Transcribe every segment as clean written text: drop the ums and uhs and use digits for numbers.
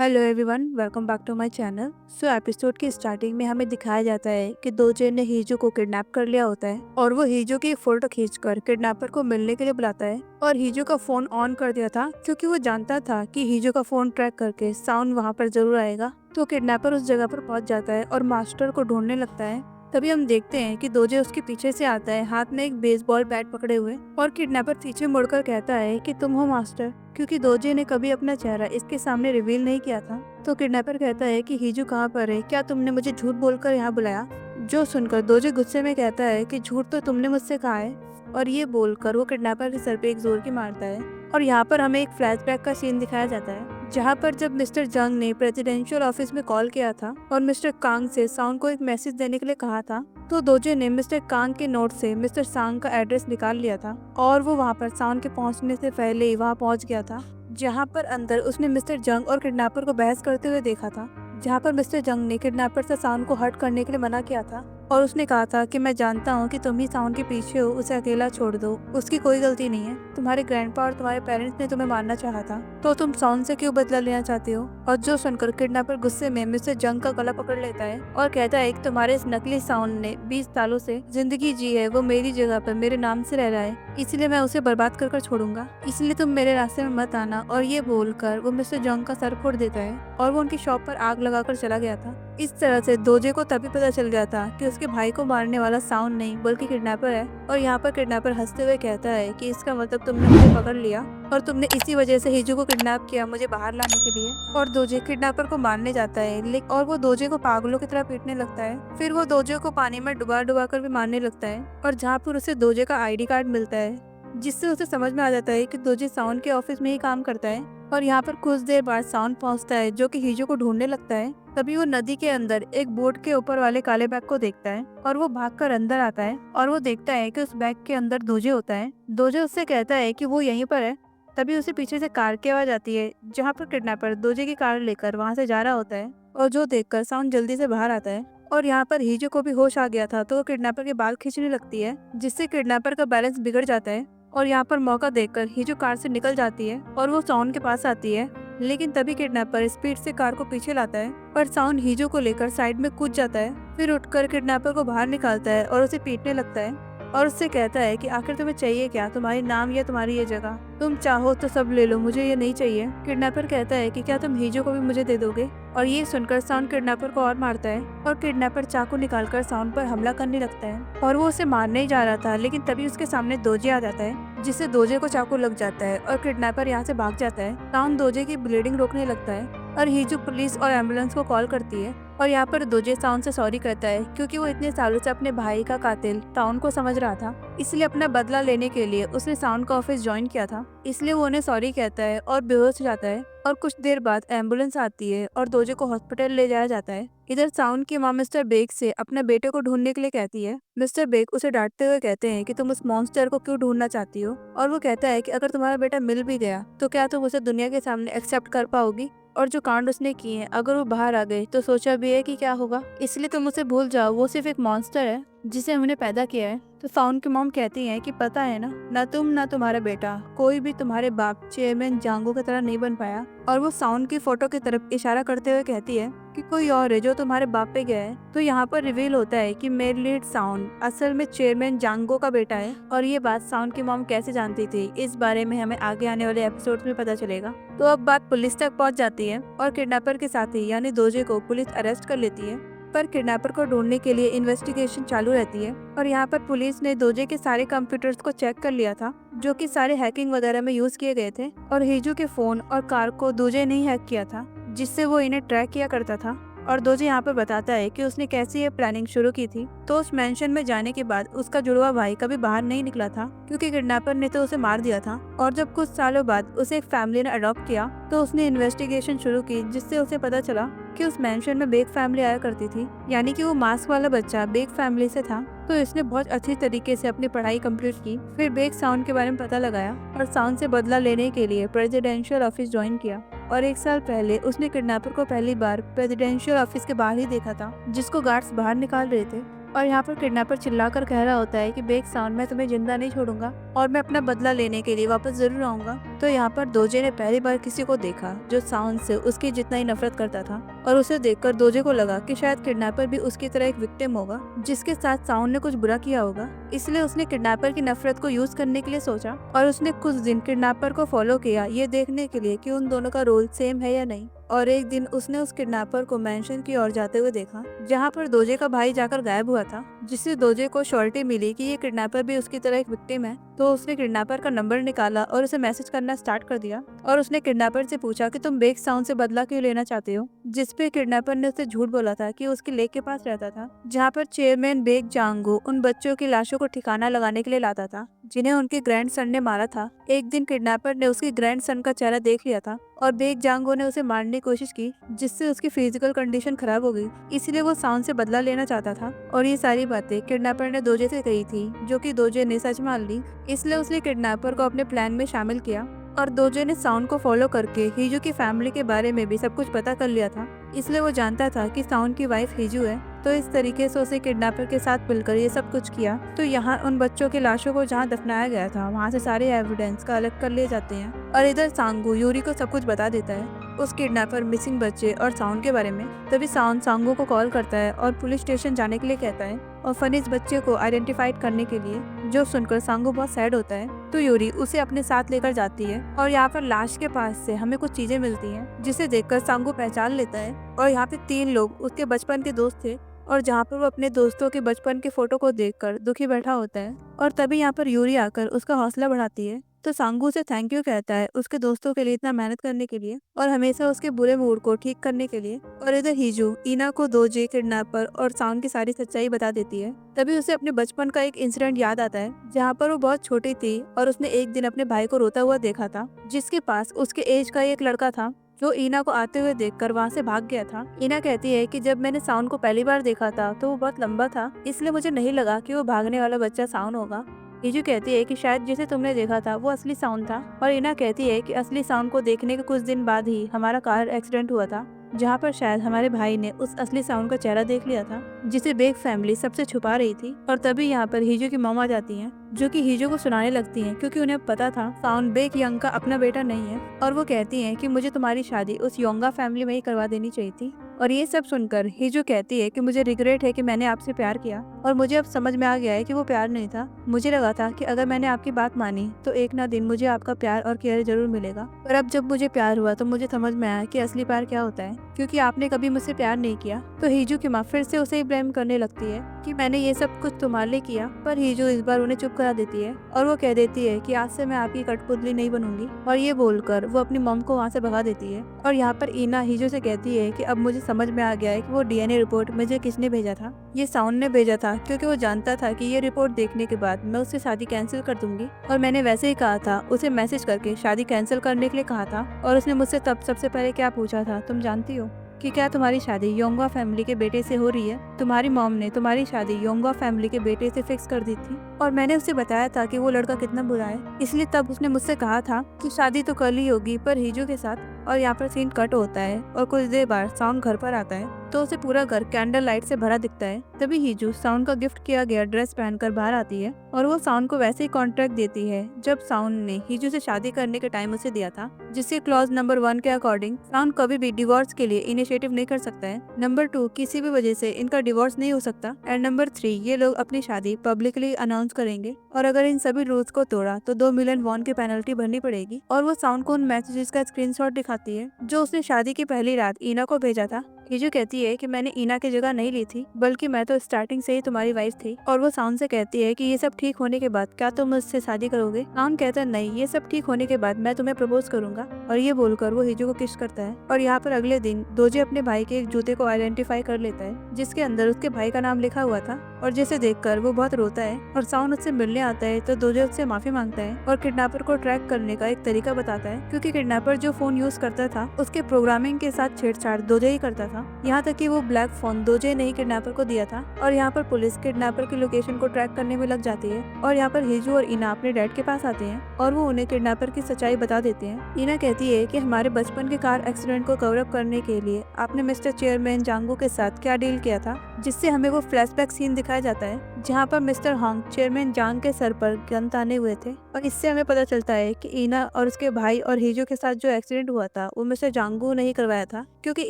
Hello everyone, welcome back to my channel. Episode की starting में हमें दिखाया जाता है कि दोजे ने हीजो को किडनैप कर लिया होता है और वो हीजो की एक फोटो खींचकर किडनैपर को मिलने के लिए बुलाता है। और हीजो का फोन ऑन कर दिया था क्योंकि वो जानता था कि हीजो का फोन ट्रैक करके साउंड वहाँ पर जरूर आएगा। तो किडनैपर उस जगह पर पहुंच जाता है और मास्टर को ढूंढने लगता है। तभी हम देखते हैं कि दोजे उसके पीछे से आता है, हाथ में एक बेसबॉल बैट पकड़े हुए, और किडनैपर पीछे मुड़कर कहता है कि तुम हो मास्टर, क्योंकि दोजे ने कभी अपना चेहरा इसके सामने रिवील नहीं किया था। तो किडनैपर कहता है कि हीजू कहाँ पर है, क्या तुमने मुझे झूठ बोलकर यहाँ बुलाया। जो सुनकर दोजे गुस्से में कहता है कि झूठ तो तुमने मुझसे कहा है, और ये बोलकर वो किडनैपर के सर पे एक जोर की मारता है। और यहाँ पर हमें एक फ्लैशबैक का सीन दिखाया जाता है जहाँ पर जब मिस्टर जंग ने प्रेसिडेंशियल ऑफिस में कॉल किया था और मिस्टर कांग से सांग को एक मैसेज देने के लिए कहा था, तो दोजे ने मिस्टर कांग के नोट से मिस्टर सांग का एड्रेस निकाल लिया था और वो वहाँ पर सांग के पहुँचने से पहले ही वहाँ पहुँच गया था, जहाँ पर अंदर उसने मिस्टर जंग और किडनैपर को बहस करते हुए देखा था। जहाँ पर मिस्टर जंग ने किडनैपर से साउंड को हर्ट करने के लिए मना किया था और उसने कहा था कि मैं जानता हूँ कि तुम ही साउंड के पीछे हो, उसे अकेला छोड़ दो, उसकी कोई गलती नहीं है, तुम्हारे ग्रैंडपा और तुम्हारे पेरेंट्स ने तुम्हें मारना चाहा था, तो तुम साउंड से क्यों बदला लेना चाहते हो। और जो सुनकर किडनैपर गुस्से में मिस्टर जंग का गला पकड़ लेता है और कहता है कि तुम्हारे इस नकली साउंड ने 20 सालों से जिंदगी जी है, वो मेरी जगह पर मेरे नाम से रह रहा है, इसलिए मैं उसे बर्बाद कर छोड़ूंगा, इसलिए तुम मेरे रास्ते में मत आना। और ये बोलकर वो मिस्टर जंग का सर फोड़ देता है और वो उनकी शॉप पर आग लगाकर चला गया था। इस तरह से दोजे को तभी पता चल गया था कि उसके भाई को मारने वाला साउंड नहीं बल्कि किडनैपर है। और यहाँ पर किडनैपर हंसते हुए कहता है कि इसका मतलब तुमने मुझे पकड़ लिया और तुमने इसी वजह से हीजो को किडनैप किया मुझे बाहर लाने के लिए। और दोजे किडनैपर को मारने जाता है और वो दोजे को पागलों की तरह पीटने लगता है। फिर वो दोजे को पानी में डुबा डुबा कर भी मारने लगता है और जहाँ पर उसे दोजे का आईडी कार्ड मिलता है, जिससे उसे समझ में आ जाता है कि दोजे साउंड के ऑफिस में ही काम करता है। और यहाँ पर कुछ देर बाद साउंड पहुँचता है जो कि हीजो को ढूंढने लगता है। तभी वो नदी के अंदर एक बोट के ऊपर वाले काले बैग को देखता है और वो भागकर अंदर आता है और वो देखता है कि उस बैग के अंदर दोजे होता है। दोजे उससे कहता है कि वो यहीं पर है। तभी उसे पीछे से कार की आवाज आती है जहाँ पर किडनैपर दोजे की कार लेकर वहाँ से जा रहा होता है और जो देखकर साउंड जल्दी से बाहर आता है। और यहाँ पर हीजो को भी होश आ गया था तो वो किडनैपर के बाल खींचने लगती है, जिससे किडनैपर का बैलेंस बिगड़ जाता है। और यहाँ पर मौका देखकर हीजो कार से निकल जाती है और वो साउंड के पास आती है, लेकिन तभी किडनैपर स्पीड से कार को पीछे लाता है और साउंड हीजो को लेकर साइड में कूद जाता है। फिर उठकर किडनैपर को बाहर निकालता है और उसे पीटने लगता है और उससे कहता है कि आखिर तुम्हें चाहिए क्या, तुम्हारी नाम या तुम्हारी ये जगह, तुम चाहो तो सब ले लो, मुझे ये नहीं चाहिए। किडनैपर कहता है कि क्या तुम हीजो को भी मुझे दे दोगे। और ये सुनकर साउंड किडनैपर को और मारता है और किडनैपर चाकू निकालकर साउंड पर हमला करने लगता है और वो उसे मारने ही जा रहा था, लेकिन तभी उसके सामने दोजे आ जाता है, जिससे दोजे को चाकू लग जाता है और किडनैपर यहाँ से भाग जाता है। साउंड दोजे की ब्लीडिंग रोकने लगता है और हीजो पुलिस और एम्बुलेंस को कॉल करती है। और यहाँ पर दोजे साउंड से सॉरी कहता है क्योंकि वो इतने सालों से अपने भाई का कातिल टाउन को समझ रहा था, इसलिए अपना बदला लेने के लिए उसने साउंड का ऑफिस ज्वाइन किया था, इसलिए वो उन्हें सॉरी कहता है और बेहोश हो जाता है। और कुछ देर बाद एम्बुलेंस आती है और दोजे को हॉस्पिटल ले जाया जाता है। इधर साउंड की माँ मिस्टर बेक से अपने बेटे को ढूंढने के लिए कहती है। मिस्टर बेक उसे डांटते हुए कहते हैं कि तुम उस मॉन्स्टर को क्यों ढूंढना चाहती हो, और वो कहता है कि अगर तुम्हारा बेटा मिल भी गया तो क्या तुम उसे दुनिया के सामने एक्सेप्ट कर पाओगी, और जो कांड उसने किए हैं अगर वो बाहर आ गए तो सोचा भी है कि क्या होगा, इसलिए तुम उसे भूल जाओ, वो सिर्फ एक मॉन्स्टर है जिसे हमने पैदा किया है। तो साउंड की मॉम कहती है कि पता है ना तुम ना तुम्हारा बेटा, कोई भी तुम्हारे बाप चेयरमैन जांगो की तरह नहीं बन पाया। और वो साउंड की फोटो की तरफ इशारा करते हुए कहती है कि कोई और है जो तुम्हारे बाप पे गया है। तो यहाँ पर रिवील होता है कि मेरलिट साउंड असल में चेयरमैन जांगो का बेटा है। और ये बात साउंड की मॉम कैसे जानती थी, इस बारे में हमें आगे आने वाले एपिसोड में पता चलेगा। तो अब बात पुलिस तक पहुँच जाती है और किडनैपर के साथी यानी दोजे को पुलिस अरेस्ट कर लेती है, पर किडनैपर को ढूंढने के लिए इन्वेस्टिगेशन चालू रहती है। और यहाँ पर पुलिस ने दोजे के सारे कंप्यूटर्स को चेक कर लिया था जो कि सारे हैकिंग वगैरह में यूज किए गए थे, और हीजो के फोन और कार को दोजे ने ही हैक किया था, जिससे वो इन्हें ट्रैक किया करता था। और दोजे यहाँ पर बताता है कि उसने कैसे ये प्लानिंग शुरू की थी। तो उस मेंशन में जाने के बाद उसका जुड़वा भाई कभी बाहर नहीं निकला था क्योंकि किडनैपर ने तो उसे मार दिया था। और जब कुछ सालों बाद उसे एक फैमिली ने अडॉप्ट किया तो उसने इन्वेस्टिगेशन शुरू की, जिससे उसे पता चला कि उस मेंशन में बेक फैमिली आया करती थी, यानी कि वो मास्क वाला बच्चा बेक फैमिली से था। तो इसने बहुत अच्छी तरीके से अपनी पढ़ाई कंप्लीट की, फिर बेक साउंड के बारे में पता लगाया और साउंड से बदला लेने के लिए प्रेसिडेंशियल ऑफिस ज्वाइन किया। और 1 साल पहले उसने किडनैपर को पहली बार प्रेसिडेंशियल ऑफिस के बाहर ही देखा था, जिसको गार्ड्स बाहर निकाल रहे थे। और यहाँ पर किडनैपर चिल्लाकर कह रहा होता है कि बेक साउंड, मैं तुम्हें जिंदा नहीं छोड़ूंगा और मैं अपना बदला लेने के लिए वापस जरूर आऊंगा। तो यहाँ पर दोजे ने पहली बार किसी को देखा जो साउन से उसकी जितना ही नफरत करता था, और उसे देखकर दोजे को लगा कि शायद किडनैपर भी उसकी तरह एक विक्टिम होगा जिसके साथ साउन ने कुछ बुरा किया होगा। इसलिए उसने किडनैपर की नफरत को यूज करने के लिए सोचा और उसने कुछ दिन किडनैपर को फॉलो किया ये देखने के लिए कि उन दोनों का रोल सेम है या नहीं। और एक दिन उसने उस किडनैपर को मेंशन की ओर जाते हुए देखा जहाँ पर दोजे का भाई जाकर गायब हुआ था, जिससे दोजे को श्योरिटी मिली कि ये किडनैपर भी उसकी तरह एक विक्टिम है। तो उसने किडनैपर का नंबर निकाला और उसे मैसेज करना स्टार्ट कर दिया और उसने किडनैपर से पूछा कि तुम बेक साउंड से बदला क्यों लेना चाहते हो, जिसपे किडनैपर ने उसे झूठ बोला था कि उसके लेक के पास रहता था जहाँ पर चेयरमैन बेक जांगो उन बच्चों की लाशों को ठिकाना लगाने के लिए लाता था जिन्हें उनके ग्रैंडसन ने मारा था। एक दिन किडनैपर ने उसके ग्रैंडसन का चेहरा देख लिया था और बेक जांगो ने उसे मारने की कोशिश की जिससे उसकी फिजिकल कंडीशन खराब हो गई, इसलिए वो साउंड से बदला लेना चाहता था। और ये सारी बातें किडनैपर ने दोजे से कही थी जो कि दोजे ने सच मान ली, इसलिए उसने किडनैपर को अपने प्लान में शामिल किया। और दोजे ने साउंड को फॉलो करके हीजू की फैमिली के बारे में भी सब कुछ पता कर लिया था, इसलिए वो जानता था कि साउंड की वाइफ हीजू है। तो इस तरीके से उसे किडनैपर के साथ मिलकर ये सब कुछ किया। तो यहाँ उन बच्चों की लाशों को जहाँ दफनाया गया था वहाँ से सारे एविडेंस का अलग कर लिए जाते हैं और इधर सांगू यूरी को सब कुछ बता देता है उस किडनैपर, मिसिंग बच्चे और साउंड के बारे में। तभी साउंड सांगू को कॉल करता है और पुलिस स्टेशन जाने के लिए कहता है और फनीज बच्चे को आइडेंटिफाइड करने के लिए, जो सुनकर सांगू बहुत सैड होता है। तो यूरी उसे अपने साथ लेकर जाती है और यहाँ पर लाश के पास से हमें कुछ चीजें मिलती हैं जिसे देखकर सांगू पहचान लेता है। और यहाँ पे 3 लोग उसके बचपन के दोस्त थे और जहाँ पर वो अपने दोस्तों के बचपन के फोटो को देखकर दुखी बैठा होता है। और तभी यहाँ पर यूरी आकर उसका हौसला बढ़ाती है। तो सांगू से थैंक यू कहता है उसके दोस्तों के लिए इतना मेहनत करने के लिए और हमेशा उसके बुरे मूड को ठीक करने के लिए। और इधर हीजू ईना को दोजे, किडनैपर और साउंड की सारी सच्चाई बता देती है। तभी उसे अपने बचपन का एक इंसिडेंट याद आता है जहाँ पर वो बहुत छोटी थी और उसने एक दिन अपने भाई को रोता हुआ देखा था जिसके पास उसके एज का एक लड़का था जो ईना को आते हुए देखकर वहाँ से भाग गया था। ईना कहती है कि जब मैंने साउंड को पहली बार देखा था तो वो बहुत लंबा था, इसलिए मुझे नहीं लगा कि वो भागने वाला बच्चा साउंड होगा। हीजू कहती है कि शायद जिसे तुमने देखा था वो असली साउंड था। और ईना कहती है कि असली साउंड को देखने के कुछ दिन बाद ही हमारा कार एक्सीडेंट हुआ था जहाँ पर शायद हमारे भाई ने उस असली साउंड का चेहरा देख लिया था जिसे बेक फैमिली सबसे छुपा रही थी। और तभी यहाँ पर हीजू की मॉम आ जाती हैं जो कि हीजू को सुनाने लगती हैं क्योंकि उन्हें पता था साउंड बेक यंग का अपना बेटा नहीं है। और वो कहती हैं कि मुझे तुम्हारी शादी उस योंगा फैमिली में ही करवा देनी चाहिए थी। और ये सब सुनकर हीजू कहती है कि मुझे रिग्रेट है कि मैंने आपसे प्यार किया और मुझे अब समझ में आ गया है कि वो प्यार नहीं था। मुझे लगा था कि अगर मैंने आपकी बात मानी तो एक ना दिन मुझे आपका प्यार और केयर जरूर मिलेगा, पर अब जब मुझे प्यार हुआ तो मुझे समझ में आया कि असली प्यार क्या होता है, क्योंकि आपने कभी मुझसे प्यार नहीं किया। तो हीजू की माँ फिर से उसे ही ब्लेम करने लगती है कि मैंने ये सब कुछ तुम्हारे लिए किया, पर हीजू इस बार उन्हें चुप करा देती है और वो कह देती है कि आज से मैं आपकी कठपुतली नहीं बनूंगी। और ये बोलकर वो अपनी मॉम को वहाँ से भगा देती है। और यहाँ पर ईना हीजू से कहती है कि अब मुझे समझ में आ गया है कि वो डीएनए रिपोर्ट मुझे किसने भेजा था। ये साउंड ने भेजा था क्योंकि वो जानता था कि ये रिपोर्ट देखने के बाद मैं उससे शादी कैंसिल कर दूंगी। और मैंने वैसे ही कहा था, उसे मैसेज करके शादी कैंसिल करने के लिए कहा था। और उसने मुझसे तब सबसे पहले क्या पूछा था तुम जानती हो? कि क्या तुम्हारी शादी योंगा फैमिली के बेटे से हो रही है? तुम्हारी मॉम ने तुम्हारी शादी योंगा फैमिली के बेटे से फिक्स कर दी थी और मैंने उसे बताया था कि वो लड़का कितना बुरा है, इसलिए तब उसने मुझसे कहा था कि शादी तो कल ही होगी पर हीजू के साथ। और यहाँ पर सीन कट होता है और कुछ देर बाद साउंड घर पर आता है तो उसे पूरा घर कैंडल लाइट से भरा दिखता है। तभी हीजू साउंड का गिफ्ट किया गया ड्रेस पहनकर बाहर आती है और वो साउंड को वैसे ही कॉन्ट्रैक्ट देती है जब साउंड ने हीजू से शादी करने के टाइम उसे दिया था, जिसके क्लॉज नंबर 1 के अकॉर्डिंग साउंड कभी भी डिवोर्स के लिए इनिशिएटिव नहीं कर सकता है। नंबर 2 किसी भी वजह से इनका डिवोर्स नहीं हो सकता। एंड नंबर 3 ये लोग अपनी शादी पब्लिकली अनाउंस करेंगे और अगर इन सभी रूल्स को तोड़ा तो 2 मिलियन वॉन की पेनल्टी भरनी पड़ेगी। और वो साउंड को उन मैसेजेस का स्क्रीनशॉट दिखाती है जो उसने शादी की पहली रात ईना को भेजा था। हीजू कहती है कि मैंने ईना की जगह नहीं ली थी, बल्कि मैं तो स्टार्टिंग से ही तुम्हारी वाइफ थी। और वो साउंड से कहती है कि ये सब ठीक होने के बाद क्या तुम मुझसे शादी करोगे? साउंड कहता है नहीं, ये सब ठीक होने के बाद मैं तुम्हें प्रपोज करूंगा। और ये बोलकर वो हीजू को किस करता है। और यहाँ पर अगले दिन दोजे अपने भाई के एक जूते को आइडेंटिफाई कर लेता है जिसके अंदर उसके भाई का नाम लिखा हुआ था और जिसे देखकर वो बहुत रोता है। और साउंड उससे मिलने आता है तो दोजे उससे माफी मांगता है और किडनैपर को ट्रैक करने का एक तरीका बताता है, क्योंकि किडनैपर जो फोन यूज करता था उसके प्रोग्रामिंग के साथ छेड़छाड़ दोजे ही करता था। यहाँ तक कि वो ब्लैक फोन दोजे ने ही किडनैपर को दिया था। और यहाँ पर पुलिस किडनैपर की लोकेशन को ट्रैक करने में लग जाती है। और यहाँ पर हीजू और ईना अपने डैड के पास आते हैं और वो उन्हें किडनैपर की सच्चाई बता देते हैं। ईना कहती है कि हमारे बचपन के कार एक्सीडेंट को कवर अप करने के लिए आपने मिस्टर चेयरमैन जांगू के साथ क्या डील किया था, जिससे हमें वो फ्लैशबैक सीन दिखाया जाता है जहाँ पर मिस्टर हॉन्ग चेयरमैन जांग के सर पर गन ताने हुए थे और इससे हमें पता चलता है कि ईना और उसके भाई और हीजो के साथ जो एक्सीडेंट हुआ था वो मिस्टर जांगू ने ही करवाया था, क्योंकि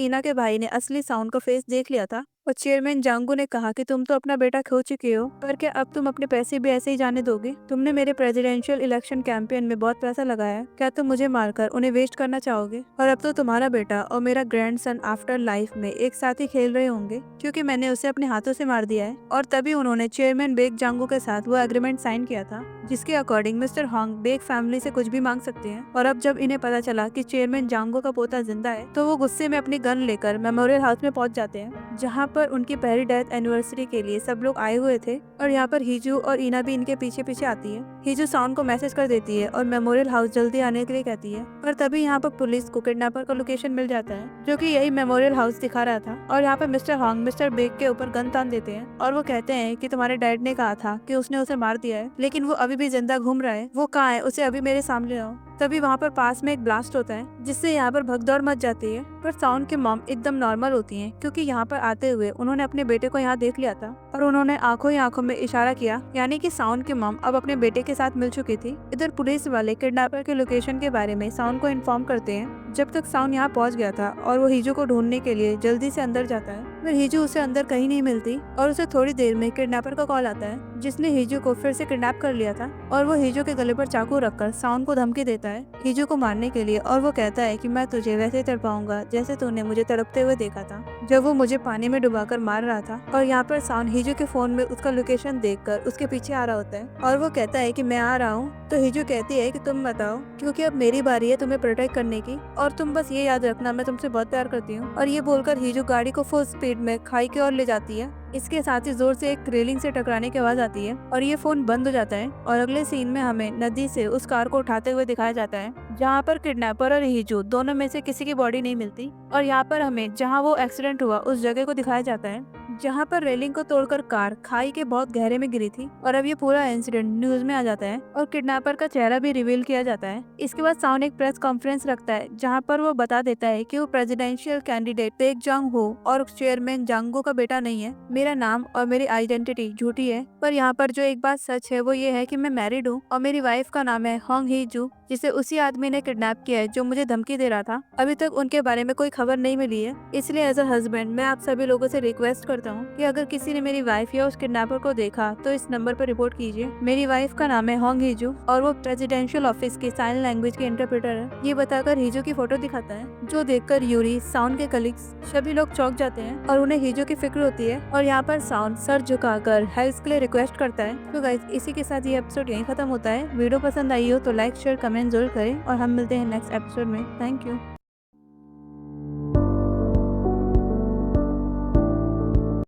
ईना के भाई ने असली साउंड का फेस देख लिया था। और चेयरमैन जांगू ने कहा कि तुम तो अपना बेटा खो चुके हो, पर क्या अब तुम अपने पैसे भी ऐसे ही जाने दोगे? तुमने मेरे प्रेसिडेंशियल इलेक्शन कैंपेन में बहुत पैसा लगाया, क्या तुम मुझे मारकर उन्हें वेस्ट करना चाहोगे? और अब तो तुम्हारा बेटा और मेरा ग्रैंडसन आफ्टर लाइफ में एक साथ ही खेल रहे होंगे, क्योंकि मैंने उसे अपने हाथों से मार दिया है। और तभी उन्होंने चेयरमैन बेग जांगू के साथ वो एग्रीमेंट साइन किया था, जिसके अकॉर्डिंग मिस्टर हॉन्ग बेग फैमिली से कुछ भी मांग सकते हैं। और अब जब इन्हें पता चला कि चेयरमैन जांगू का पोता जिंदा है, तो वो गुस्से में अपनी गन लेकर मेमोरियल हाउस में पहुंच जाते हैं, जहां पर उनकी पहली डेथ एनिवर्सरी के लिए सब लोग आए हुए थे। और यहाँ पर हीजू और ईना भी इनके पीछे पीछे आती है। हीजू साउंड को मैसेज कर देती है और मेमोरियल हाउस जल्दी आने के लिए कहती है। पर तभी यहाँ पर पुलिस को किडनैपर का लोकेशन मिल जाता है, जो कि यही मेमोरियल हाउस दिखा रहा था। और यहाँ पर मिस्टर हॉन्ग मिस्टर बेग के ऊपर गन तान देते हैं और वो कहते हैं कि तुम्हारे डैड ने कहा था कि उसने उसे मार दिया है, लेकिन वो अभी भी जिंदा घूम रहा है। वो कहाँ है? उसे अभी मेरे सामने लाओ। तभी वहाँ पर पास में एक ब्लास्ट होता है, जिससे यहाँ पर भगदौड़ मच जाती है। पर साउंड की मॉम एकदम नॉर्मल होती हैं, क्योंकि यहाँ पर आते हुए उन्होंने अपने बेटे को यहाँ देख लिया था और उन्होंने आंखों ही आंखों में इशारा किया, यानी कि साउंड की मॉम अब अपने बेटे के साथ मिल चुकी थी। इधर पुलिस वाले किडनैपर के लोकेशन के बारे में साउंड को इन्फॉर्म करते हैं। जब तक साउंड यहाँ पहुँच गया था और वो हीजू को ढूंढने के लिए जल्दी से अंदर जाता है, पर हीजू उसे अंदर कहीं नहीं मिलती और उसे थोड़ी देर में किडनैपर का कॉल आता है, जिसने हीजू को फिर से किडनैप कर लिया था। और वो हीजू के गले पर चाकू रखकर साउंड को धमकी देता है हीजू को मारने के लिए। और वो कहता है कि मैं तुझे वैसे ही तड़पाऊंगा जैसे तूने मुझे तड़पते हुए देखा था जब वो मुझे पानी में डुबाकर मार रहा था। और यहाँ पर साउंड हीजू के फोन में उसका लोकेशन देखकर उसके पीछे आ रहा होता है और वो कहता है कि मैं आ रहा हूँ। तो हीजू कहती है कि तुम बताओ, क्योंकि अब मेरी बारी है तुम्हें प्रोटेक्ट करने की, और तुम बस ये याद रखना मैं तुमसे बहुत प्यार करती हूँ। और ये बोलकर हीजू गाड़ी को फुल स्पीड में खाई की ओर ले जाती है। इसके साथ ही जोर से एक रेलिंग से टकराने की आवाज आती है और ये फोन बंद हो जाता है। और अगले सीन में हमें नदी से उस कार को उठाते हुए दिखाया जाता है, जहाँ पर किडनैपर और हीजू दोनों में से किसी की बॉडी नहीं मिलती। और यहाँ पर हमें जहाँ वो एक्सीडेंट हुआ उस जगह को दिखाया जाता है, जहाँ पर रेलिंग को तोड़कर कार खाई के बहुत गहरे में गिरी थी। और अब ये पूरा इंसिडेंट न्यूज में आ जाता है और किडनैपर का चेहरा भी रिवील किया जाता है। इसके बाद साउंड एक प्रेस कॉन्फ्रेंस रखता है, जहाँ पर वो बता देता है कि वो प्रेसिडेंशियल कैंडिडेट बेग जांग हो और चेयरमैन जांगो का बेटा नहीं है। मेरा नाम और मेरी आइडेंटिटी झूठी है, पर यहाँ पर जो एक बात सच है वो ये है कि मैं मैरिड हूँ और मेरी वाइफ का नाम है होंग हीजू, जिसे उसी आदमी ने किडनैप किया है जो मुझे धमकी दे रहा था। अभी तक उनके बारे में कोई खबर नहीं मिली है, इसलिए एज अ हस्बैंड मैं आप सभी लोगों से रिक्वेस्ट करता हूँ कि अगर किसी ने मेरी वाइफ या उस किडनैपर को देखा तो इस नंबर पर रिपोर्ट कीजिए। मेरी वाइफ का नाम है होंग हीजू और वो प्रेसिडेंशियल ऑफिस की साइन लैंग्वेज की इंटरप्रेटर है। ये बताकर हीजू की फोटो दिखाता है, जो देखकर यूरी, साउंड के कलीग्स सभी लोग चौंक जाते हैं और उन्हें हीजू की फिक्र होती है। और यहाँ पर साउंड सर झुकाकर हेल्प के लिए रिक्वेस्ट करता है। तो गाइस, इसी के साथ ये एपिसोड यहीं खत्म होता है। वीडियो पसंद आई हो तो लाइक शेयर कमेंट जरूर करें और हम मिलते हैं नेक्स्ट एपिसोड में। Thank you.